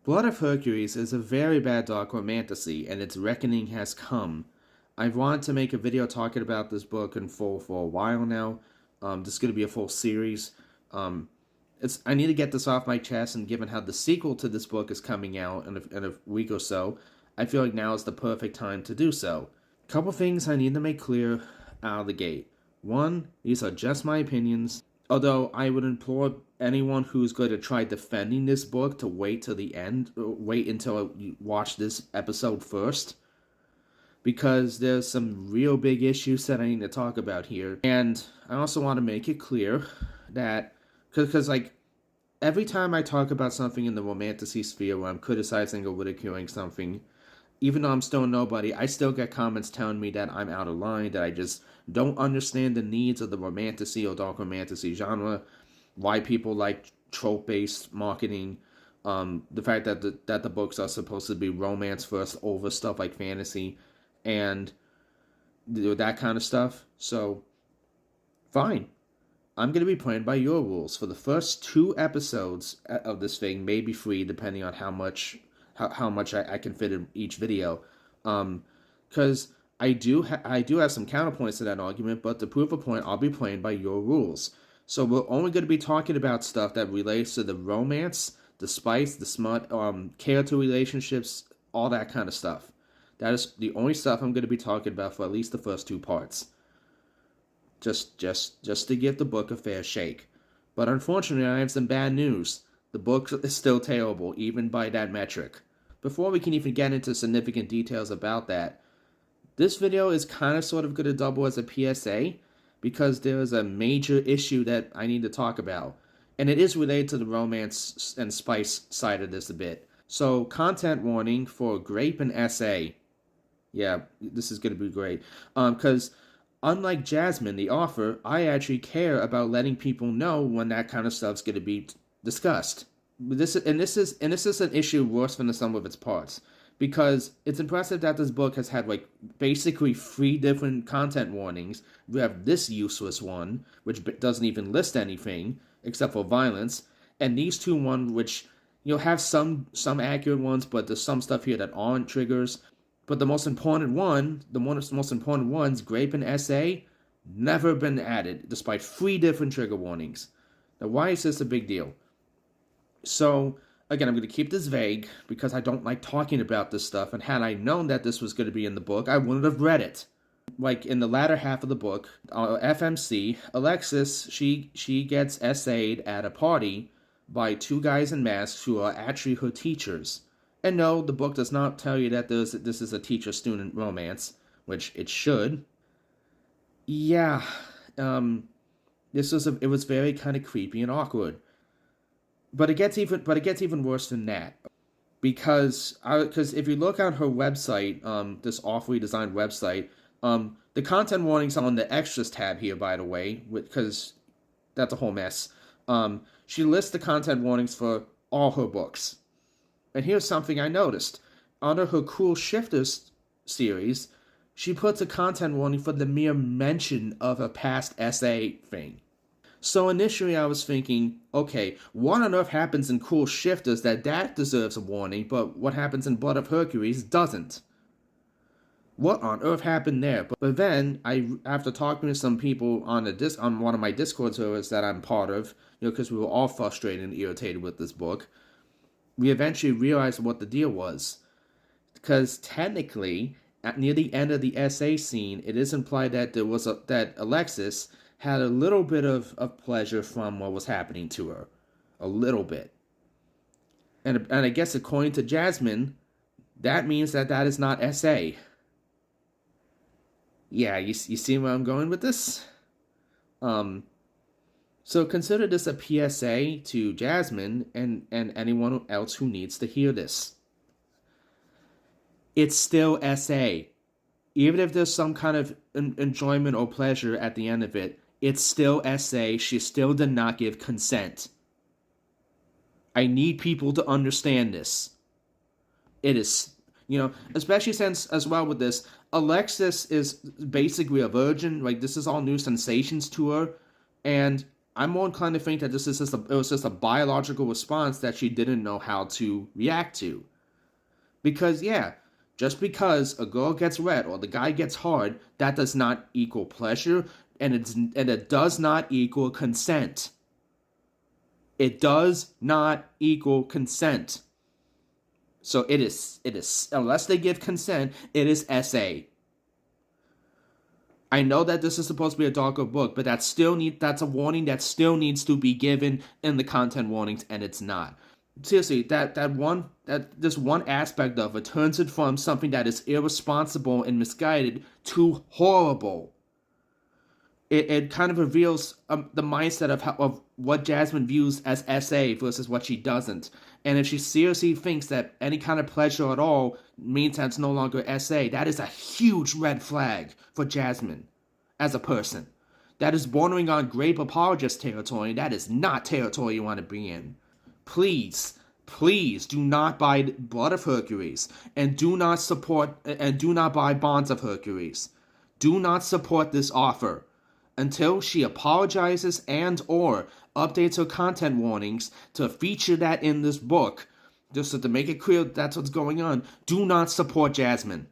Blood of Hercules is a very bad dark romantasy, and its reckoning has come. I've wanted to make a video talking about this book in full for a while now. This is going to be a full series. I need to get this off my chest, and given how the sequel to this book is coming out in a week or so, I feel like now is the perfect time to do so. Couple things I need to make clear out of the gate. One, these are just my opinions, although I would implore anyone who's going to try defending this book to wait till the end, or wait until you watch this episode first, because there's some real big issues that I need to talk about here. And I also want to make it clear that, because like, every time I talk about something in the romantasy sphere where I'm criticizing or ridiculing something, even though I'm still nobody, I still get comments telling me that I'm out of line, that I just don't understand the needs of the romantasy or dark romantasy genre, why people like trope-based marketing, the fact that the books are supposed to be romance first over stuff like fantasy, and that kind of stuff. So, fine. I'm going to be playing by your rules. For the first 2 episodes of this thing, maybe 3, depending on how much I can fit in each video. Because I do have some counterpoints to that argument, but to prove a point, I'll be playing by your rules. So we're only going to be talking about stuff that relates to the romance, the spice, the smut, character relationships, all that kind of stuff. That is the only stuff I'm going to be talking about for at least the first 2 parts. Just to give the book a fair shake. But unfortunately, I have some bad news. The book is still terrible, even by that metric. Before we can even get into significant details about that, this video is kind of sort of going to double as a PSA, because there is a major issue that I need to talk about. And it is related to the romance and spice side of this a bit. So, content warning for grape and SA. Yeah, this is going to be great. Because unlike Jasmine, the author, I actually care about letting people know when that kind of stuff's going to be discussed. This is an issue worse than the sum of its parts, because it's impressive that this book has had like basically 3 different content warnings. We have this useless one, which doesn't even list anything except for violence, and these 2 ones which have some accurate ones, but there's some stuff here that aren't triggers. But the most important one, most important ones, grape and SA, never been added, despite 3 different trigger warnings. Now, why is this a big deal? So, again, I'm going to keep this vague, because I don't like talking about this stuff, and had I known that this was going to be in the book, I wouldn't have read it. Like, in the latter half of the book, FMC, Alexis, she gets SA'd at a party by 2 guys in masks who are actually her teachers. And no, the book does not tell you that this is a teacher-student romance, which it should. Yeah, it was very kind of creepy and awkward. But it gets even worse than that, because if you look on her website, this awfully designed website, the content warnings are on the extras tab here, by the way, because that's a whole mess. She lists the content warnings for all her books. And here's something I noticed. Under her Cool Shifters series, she puts a content warning for the mere mention of a past SA thing. So initially I was thinking, okay, what on earth happens in Cool Shifters that deserves a warning, but what happens in Blood of Hercules doesn't? What on earth happened there? But then, after talking to some people on one of my Discord servers that I'm part of, because we were all frustrated and irritated with this book, we eventually realized what the deal was. Because technically, near the end of the SA scene, it is implied that that Alexis had a little bit of pleasure from what was happening to her. A little bit. And I guess according to Jasmine, that means that is not SA. Yeah, you see where I'm going with this? So consider this a PSA to Jasmine and anyone else who needs to hear this. It's still SA. Even if there's some kind of enjoyment or pleasure at the end of it, it's still SA. She still did not give consent. I need people to understand this. It is, especially since, as well with this, Alexis is basically a virgin. Like, this is all new sensations to her. And I'm more inclined to think that it was just a biological response that she didn't know how to react to. Because yeah, just because a girl gets wet or the guy gets hard, that does not equal pleasure, and it does not equal consent. It does not equal consent. So it is unless they give consent, it is SA. I know that this is supposed to be a darker book, but that's a warning that still needs to be given in the content warnings, and it's not. Seriously, this one aspect of it turns it from something that is irresponsible and misguided to horrible. It kind of reveals the mindset of what Jasmine views as SA versus what she doesn't. And if she seriously thinks that any kind of pleasure at all means that it's no longer SA, that is a huge red flag for Jasmine as a person. That is bordering on grave apologist territory, and that is not territory you want to be in. Please do not buy Blood of Hercules, and do not buy Bonds of Hercules. Do not support this offer until she apologizes and or updates her content warnings to feature that in this book, just to make it clear that's what's going on. Do not support Jasmine.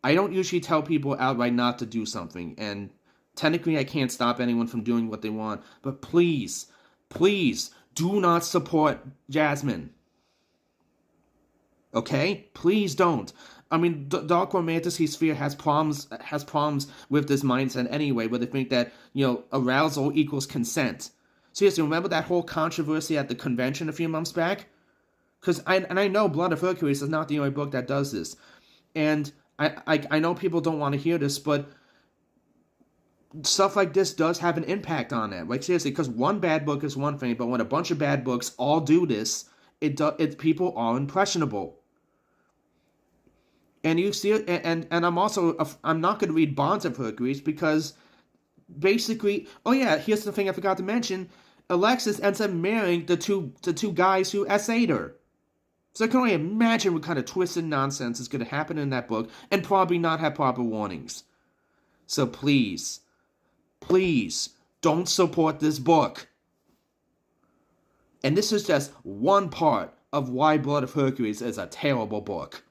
I don't usually tell people outright not to do something, and technically I can't stop anyone from doing what they want, but please do not support Jasmine. Okay? Please don't. I mean, the dark romantasy sphere has problems with this mindset anyway, where they think that, arousal equals consent. Seriously, remember that whole controversy at the convention a few months back? Because I know Blood of Hercules is not the only book that does this. And I know people don't want to hear this, but stuff like this does have an impact on it. Like, seriously, because one bad book is one thing, but when a bunch of bad books all do this, people are impressionable. And you see it, and I'm not going to read Bonds of Hercules because basically, oh yeah, here's the thing I forgot to mention: Alexis ends up marrying the two guys who SA'd her. So I can only imagine what kind of twisted nonsense is going to happen in that book, and probably not have proper warnings. So please don't support this book. And this is just one part of why Blood of Hercules is a terrible book.